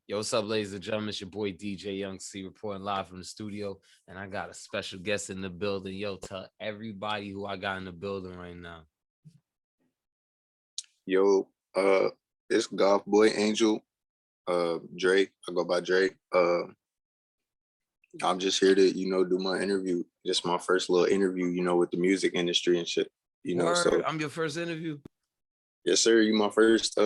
Yo, what's up, ladies and gentlemen? It's your boy DJ Young Cee reporting live from the studio, and I got a special guest in the building. Yo, tell everybody who I got in the building right now. Yo, it's Gothboi Angel, Dre. I go by Dre. I'm just here to, do my interview. Just my first little interview, with the music industry and shit. Word, So I'm your first interview. yes, sir. You my first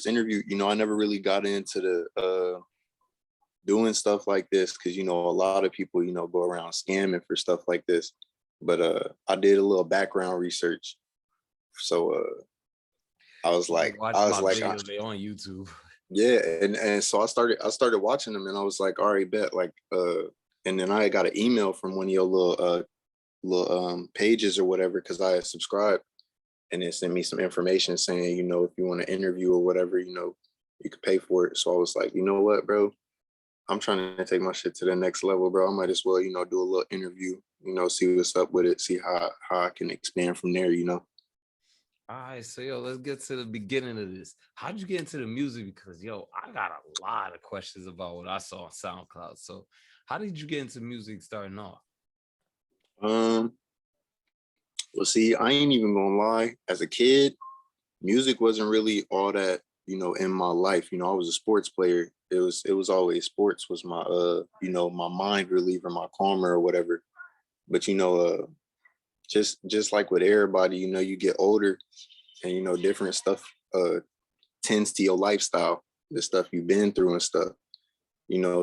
interview. I never really got into the doing stuff like this because a lot of people, go around scamming for stuff like this. But I did a little background research. So I was You like, watch my videos, they on YouTube. yeah, and so I started watching them, and I was like, all right, bet, like, and then I got an email from one of your little pages or whatever, because I had subscribed, and it sent me some information saying, if you want to interview or whatever, you could pay for it. So I was like, you know what, bro, I'm trying to take my shit to the next level, bro. I might as well, do a little interview, see what's up with it, see how I can expand from there. All right, so yo, let's get to the beginning of this. How'd you get into the music? Because yo, I got a lot of questions about what I saw on SoundCloud. So, how did you get into music starting off? Um, well, see, I ain't even gonna lie. As a kid, music wasn't really all that, in my life. I was a sports player. It was always sports was my my mind reliever, my calmer or whatever. But just like with everybody, you get older and different stuff tends to your lifestyle, the stuff you've been through and stuff.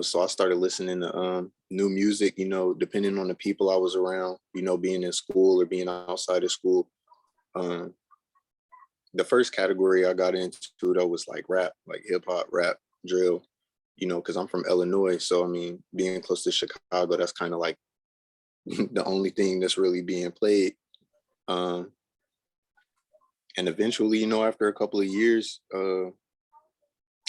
So I started listening to new music, depending on the people I was around, being in school or being outside of school. Um, the first category I got into though was like rap, like hip hop, rap, drill, because I'm from Illinois. So I mean, being close to Chicago, that's kind of like the only thing that's really being played. Um, and eventually, after a couple of years,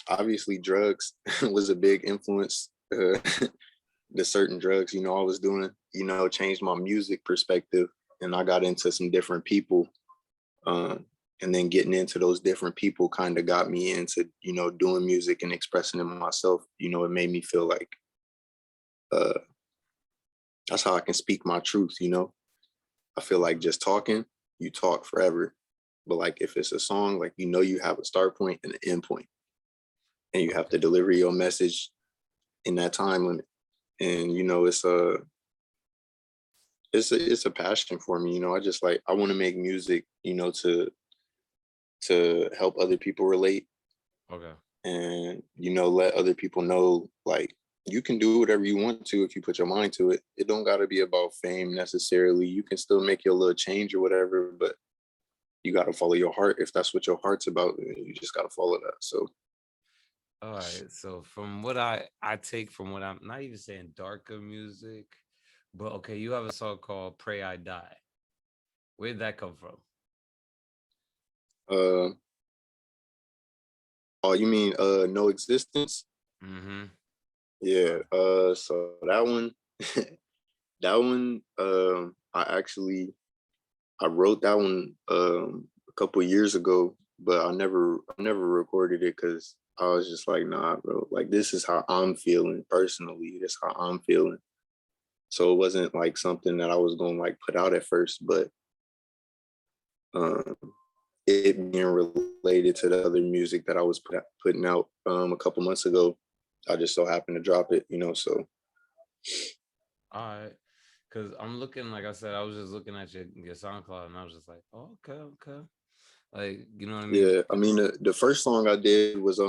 obviously drugs was a big influence. The certain drugs, I was doing, changed my music perspective, and I got into some different people. Um, and then getting into those different people kind of got me into, doing music and expressing it myself. It made me feel like uh, that's how I can speak my truth. I feel like just talking, you talk forever. But like if it's a song, like you have a start point and an end point, and you have to deliver your message in that time limit. And it's a passion for me. I just like I want to make music, to help other people relate Okay. and let other people know like you can do whatever you want to if you put your mind to it. It don't got to be about fame necessarily. You can still make your little change or whatever, but you got to follow your heart. If that's what your heart's about, you just got to follow that. So All right. So from what I take from what I'm not even saying darker music, but okay, you have a song called "Pray I Die." Where did that come from? uh oh, you mean No Existence? Mm-hmm. Yeah. So that one that one I wrote that one a couple years ago, but I never recorded it because I was just like, nah, bro. Like this is how I'm feeling personally. This how I'm feeling. So it wasn't like something that I was going to like put out at first, but um, it being related to the other music that I was putting out a couple months ago, I just so happened to drop it. So All right. Cause I'm looking, like I said, I was just looking at your SoundCloud and I was just like, oh, okay, okay. Like, you know what I mean? yeah, I mean the first song I did was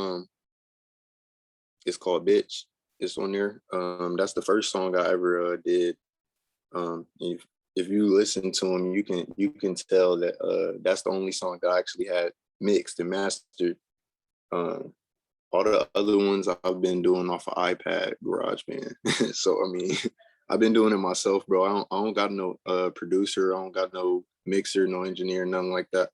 it's called Bitch. It's on there. That's the first song I ever did. If you listen to them, you can tell that that's the only song that I actually had mixed and mastered. Um, all the other ones I've been doing off of iPad, GarageBand. So I mean, I've been doing it myself, bro. I don't got no producer. I don't got no mixer, no engineer, nothing like that.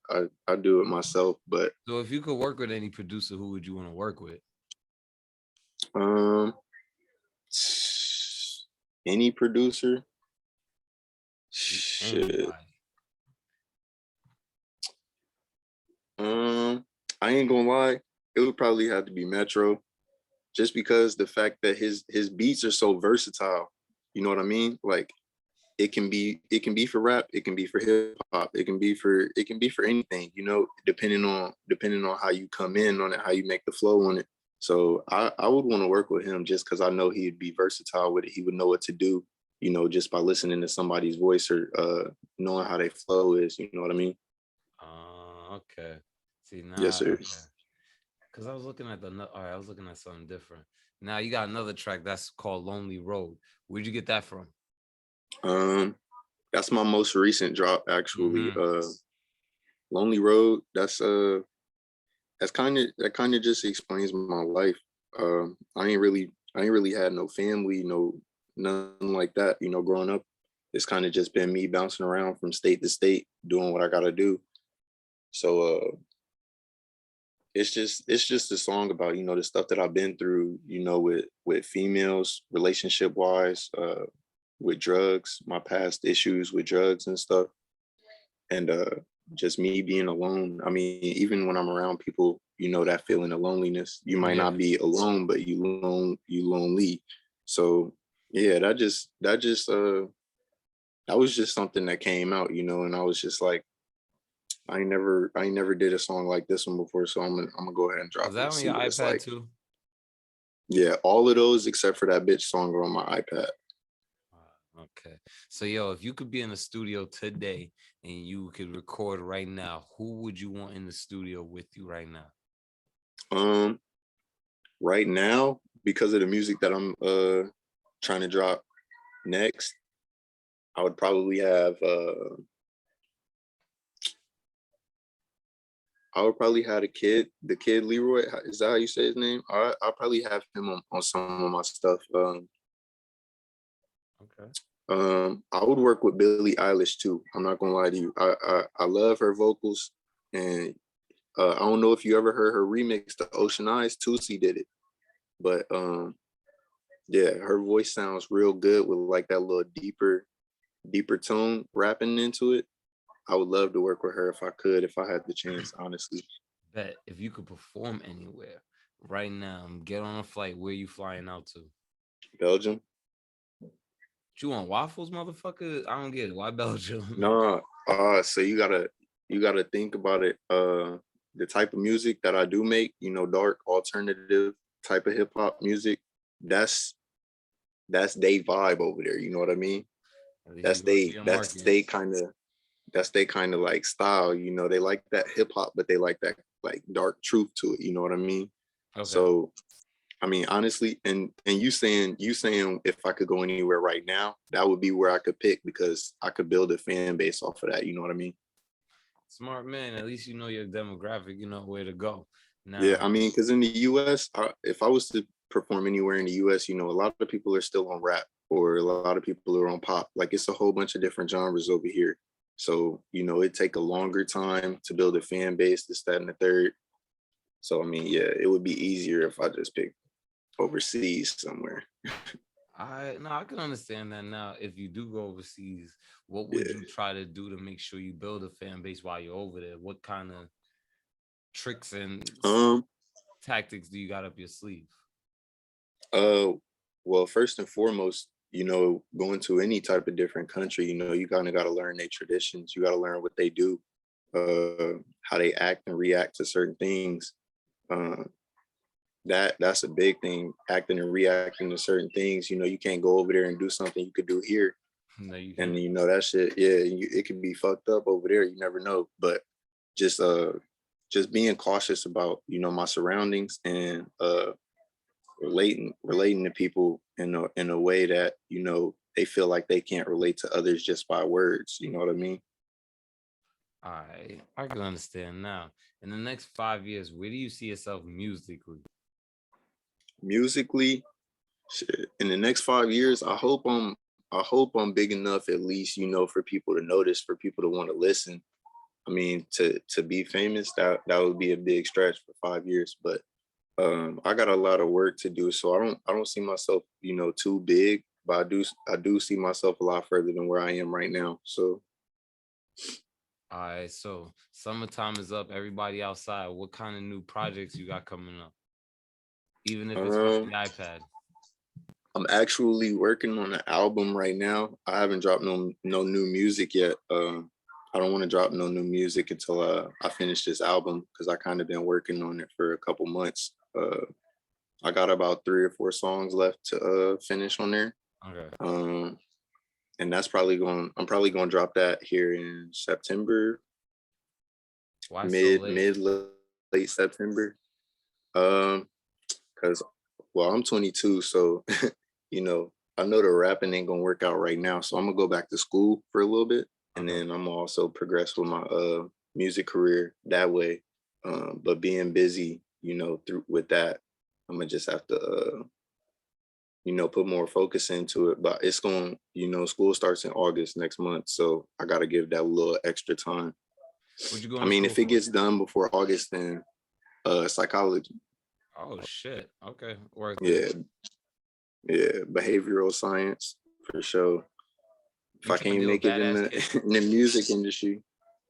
I do it myself. But So if you could work with any producer, who would you want to work with? um, any producer, shit. Anybody. I ain't gonna lie. It would probably have to be Metro. just because the fact that his beats are so versatile, you know what I mean? Like it can be for rap, it can be for hip hop, it can be for anything, you know, depending on how you come in on it, how you make the flow on it. So I would want to work with him just because I know he'd be versatile with it. He would know what to do, you know, just by listening to somebody's voice or knowing how their flow is, you know what I mean? Okay. See Yes, now, sir. okay. Because I was looking at all right, I was looking at something different. Now you got another track that's called Lonely Road. Where'd you get that from? Um, that's my most recent drop actually. Mm-hmm. Lonely Road, that kind of just explains my life. I ain't really had no family, no nothing like that. You know, growing up, it's kind of just been me bouncing around from state to state, doing what I gotta do. So it's just a song about, you know, the stuff that I've been through, you know, with females, relationship wise, with drugs, my past issues with drugs and stuff, and just me being alone. I mean, even when I'm around people, you know, that feeling of loneliness. You might not Yeah. be alone, but you lonely. So yeah, that was just something that came out, you know, and I was just like, I ain't never did a song like this one before, so I'm gonna go ahead and Was drop it that and on see your what it's iPad like. too? Yeah, all of those except for that bitch song are on my iPad. Okay. So yo, if you could be in the studio today and you could record right now, who would you want in the studio with you right now? Um, right now, because of the music that I'm trying to drop next, I would probably have the kid Leroy. Is that how you say his name? I'll probably have him on some of my stuff. Okay. I would work with Billie Eilish too. I'm not gonna lie to you. I love her vocals, and I don't know if you ever heard her remix to Ocean Eyes. Tusi did it, but yeah, her voice sounds real good with like that little deeper tone rapping into it. I would love to work with her if I could, if I had the chance, honestly. Bet if you could perform anywhere right now, get on a flight, where you flying out to? Belgium. You want waffles, motherfucker? I don't get it. Why Belgium? No, so you gotta think about it. The type of music that I do make, you know, dark alternative type of hip hop music, that's that's they vibe over there. You know what I mean? At least you That's go to they your that's market. they kind of that's they kind of like style. You know, they like that hip hop, but they like that like dark truth to it. You know what I mean? Okay. So I mean, honestly, and you saying if I could go anywhere right now, that would be where I could pick because I could build a fan base off of that. You know what I mean? Smart man. At least you know your demographic, you know where to go. Yeah, I Now, mean, because in the U.S., if I was to perform anywhere in the U.S., you know, a lot of people are still on rap or a lot of people are on pop. Like it's a whole bunch of different genres over here. So you know, it take a longer time to build a fan base, this, that, and the third. So I mean, yeah, it would be easier if I just picked overseas somewhere. I can understand that now. If you do go overseas, what would Yeah. you try to do to make sure you build a fan base while you're over there? What kind of tricks and Um. tactics do you got up your sleeve? Uh, well, first and foremost, you know, going to any type of different country, you know, you kind of got to learn their traditions. You got to learn what they do, how they act and react to certain things. Uh, that's a big thing. Acting and reacting to certain things. You know, you can't go over there and do something you could do here, No, you and can't. you know that shit. Yeah, it can be fucked up over there. You never know. But just uh, just being cautious about, you know, my surroundings and relating to people in a way that, you know, they feel like they can't relate to others just by words. You know what I mean? I can understand now. In the next 5 years, where do you see yourself musically? Musically, shit, in the next 5 years, I hope I'm big enough at least, you know, for people to notice, for people to want to listen. I mean, to be famous, that would be a big stretch for 5 years, but I got a lot of work to do, so I don't see myself, you know, too big, but I do see myself a lot further than where I am right now. So All right, so summertime is up. Everybody outside. What kind of new projects you got coming up? even if it's from Um, the iPad? I'm actually working on an album right now. I haven't dropped no new music yet. I don't want to drop no new music until I finish this album because I kind of been working on it for a couple months. I got about 3 or 4 songs left to finish on there. Okay. Um, and I'm probably going to drop that here in September, Why so late? mid late September. Um, because well, I'm 22, so you know, I know the rapping ain't gonna work out right now. So I'm gonna go back to school for a little bit, and Okay. then I'm gonna also progress with my music career that way. But being busy, through with that, I'm gonna just have to put more focus into it. But it's going, school starts in August next month, so I gotta give that a little extra time. What you going I to mean, school if it for? gets done before August, then psychology. Oh shit. Okay. Worth it. Yeah, yeah, behavioral science for sure. If You I trying to can't deal with make it in badass the kids? in the music industry,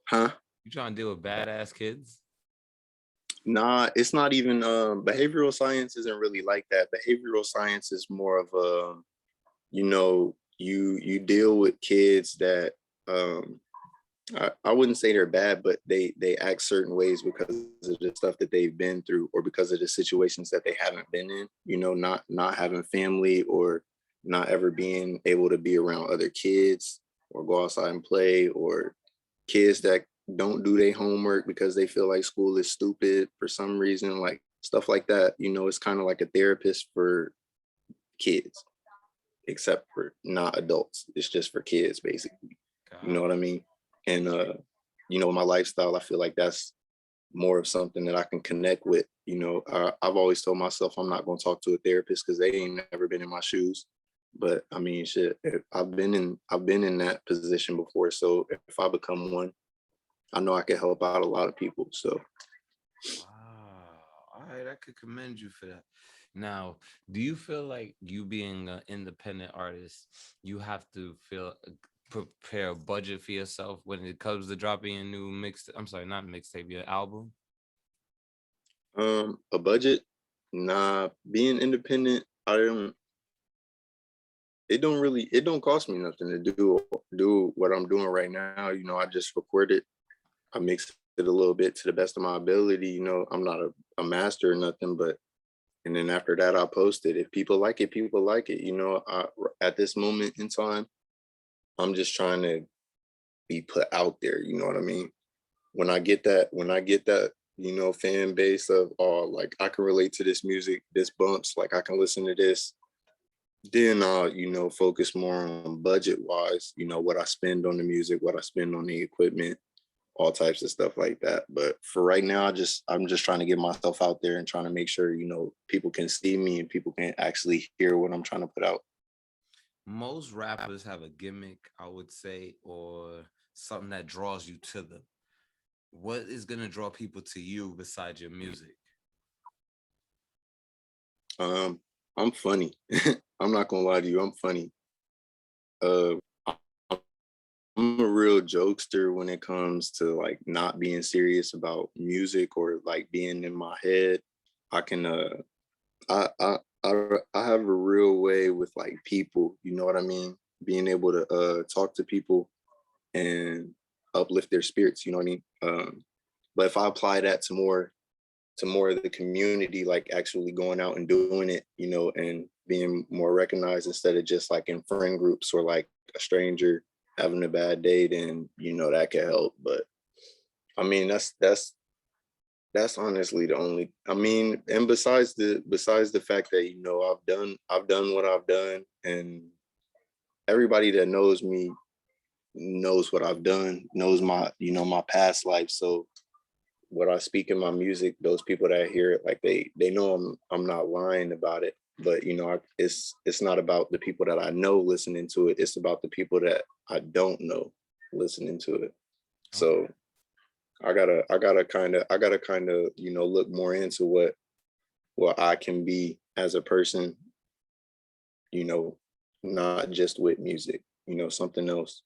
huh? You trying to deal with badass kids? Nah, it's not even behavioral science isn't really like that. Behavioral science is more of a, you deal with kids that I wouldn't say they're bad, but they act certain ways because of the stuff that they've been through or because of the situations that they haven't been in, not having family or not ever being able to be around other kids or go outside and play, or kids that don't do their homework because they feel like school is stupid for some reason, like stuff like that. It's kind of like a therapist for kids, except for not adults. It's just for kids, basically. You know God. what I mean? And my lifestyle, I feel like that's more of something that I can connect with. I've always told myself I'm not going to talk to a therapist because they ain't never been in my shoes. But I mean, shit, I've been in that position before. So if I become one, I know I can help out a lot of people. So Wow. All right, I could commend you for that. Now, do you feel like you being an independent artist, you have to feel prepare a budget for yourself when it comes to dropping a new mix? I'm sorry, not mixtape, your album. a budget, nah, being independent, I don't it don't cost me nothing to do what I'm doing right now. I just record it, I mix it a little bit to the best of my ability. I'm not a master or nothing, but and then after that, I post it. If people like it, people like it. At this moment in time, I'm just trying to be put out there. You know what I mean? When I get that, fan base of, oh, like I can relate to this music, this bumps, like I can listen to this, then I'll, focus more on budget wise, what I spend on the music, what I spend on the equipment, all types of stuff like that. But for right now, I'm just trying to get myself out there and trying to make sure, people can see me and people can actually hear what I'm trying to put out. Most rappers have a gimmick, I would say, or something that draws you to them. What is gonna draw people to you besides your music? Um, I'm funny. I'm not gonna lie to you, I'm funny. Uh I'm a real jokester when it comes to like not being serious about music or like being in my head. I can I I I have a real way with like people, you know what I mean? Being able to talk to people and uplift their spirits, you know what I mean? But if I apply that to more of the community, like actually going out and doing it, and being more recognized instead of just like in friend groups or like a stranger having a bad day, then that could help. But I mean, that's honestly the only. I mean, and besides the fact that I've done what I've done, and everybody that knows me knows what I've done, knows my past life. So what I speak in my music, those people that hear it, like they know I'm not lying about it. But it's not about the people that I know listening to it. It's about the people that I don't know listening to it. Okay. So I gotta kind of look more into what I can be as a person. You know, not just with music. Something else.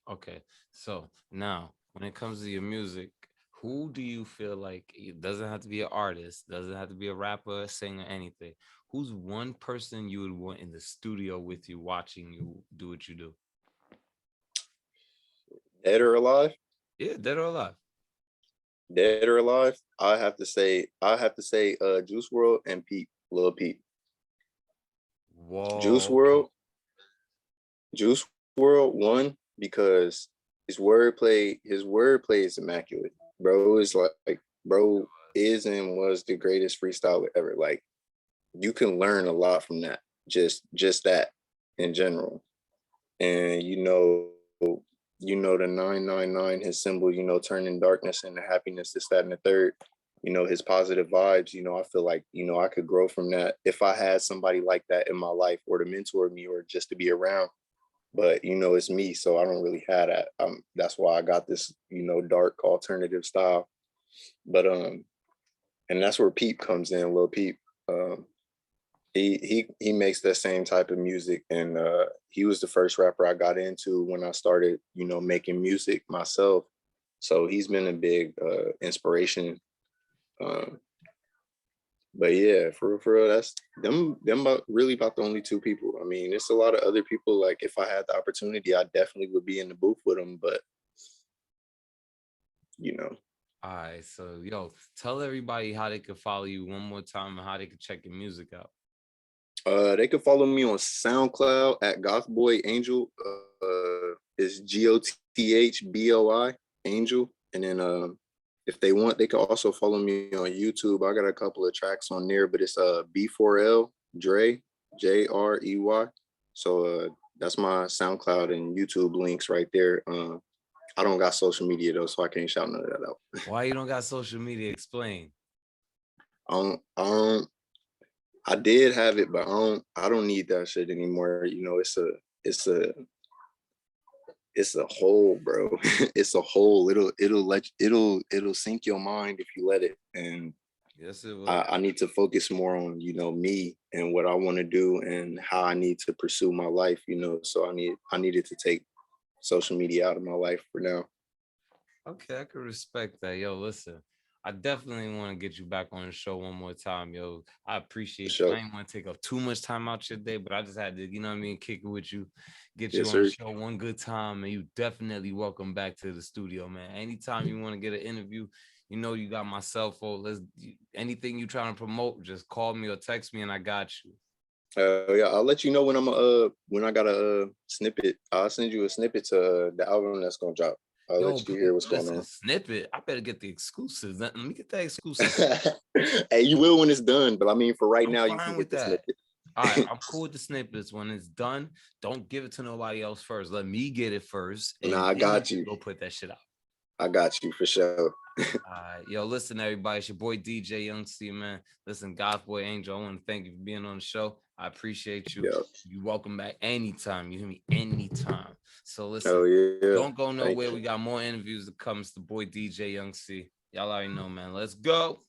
Okay. So now, when it comes to your music, who do you feel like, it doesn't have to be an artist, doesn't have to be a rapper, a singer, anything? Who's one person you would want in the studio with you, watching you do what you do? Dead or alive? Yeah, dead or alive. Dead or alive? I have to say Juice World and Pete, Lil Peep. Juice Whoa, okay. World, Juice World one because his wordplay is immaculate. Bro is like bro is and was the greatest freestyler ever. Like you can learn a lot from that. Just that in general. And the 999, his symbol, turning darkness into happiness, this, that, and the third, his positive vibes, I feel like, I could grow from that if I had somebody like that in my life or to mentor me or just to be around. But it's me, so I don't really have that. That's why I got this, dark alternative style. But and that's where Peep comes in, Lil Peep. Um, he makes that same type of music, and he was the first rapper I got into when I started making music myself. So he's been a big inspiration. um but yeah, for real, that's them about really about the only two people. I mean, it's a lot of other people. Like if I had the opportunity, I definitely would be in the booth with them, but you know All right, so yo, tell everybody how they can follow you one more time and how they can check your music out. they could follow me on SoundCloud at Gothboi Angel. Is Gothboi Angel. And then if they want, they can also follow me on YouTube. I got a couple of tracks on there, but it's B4L Dre, Jrey. So that's my SoundCloud and YouTube links right there. I don't got social media though, so I can't shout none of that out. Why you don't got social media? Explain. I did have it, but I don't need that shit anymore. It's a it's a hole, bro. It's a hole. It'll sink your mind if you let it. And Yes, it will. I need to focus more on me and what I want to do and how I need to pursue my life. So I needed to take social media out of my life for now. Okay, I can respect that. Yo, listen, I definitely want to get you back on the show one more time, yo. I For appreciate you. I sure. ain't want to take up too much time out your day, but I just had to, you know what I mean, kick it with you, get you Yes, on the sir. show one good time, and you definitely welcome back to the studio, man. Anytime you want to get an interview, you know you got my cell phone. Anything you trying to promote, just call me or text me, and I got you. Yeah, I'll let you know when I got a snippet. I'll send you a snippet to the album that's gonna drop. I'll Yo, let you hear what's going listen, on. snippet. I better get the exclusives. Let me get that exclusive. Hey, you will when it's done, but I mean, for right I'm now, you can fine get with the that. snippet. All right, I'm cool with the snippets. When it's done, don't give it to nobody else first. Let me get it first, Nah, and I then you got can you. go put that shit out. I got you for sure. All right, yo, listen, everybody. It's your boy DJ Young Cee, man. Listen, Gothboi Angel, I want to thank you for being on the show. I appreciate you. Yeah. You welcome back anytime. You hear me anytime. So listen, Oh yeah. don't go Thank nowhere. you. We got more interviews to come. It's the boy DJ Young Cee. Y'all already know, man. Let's go.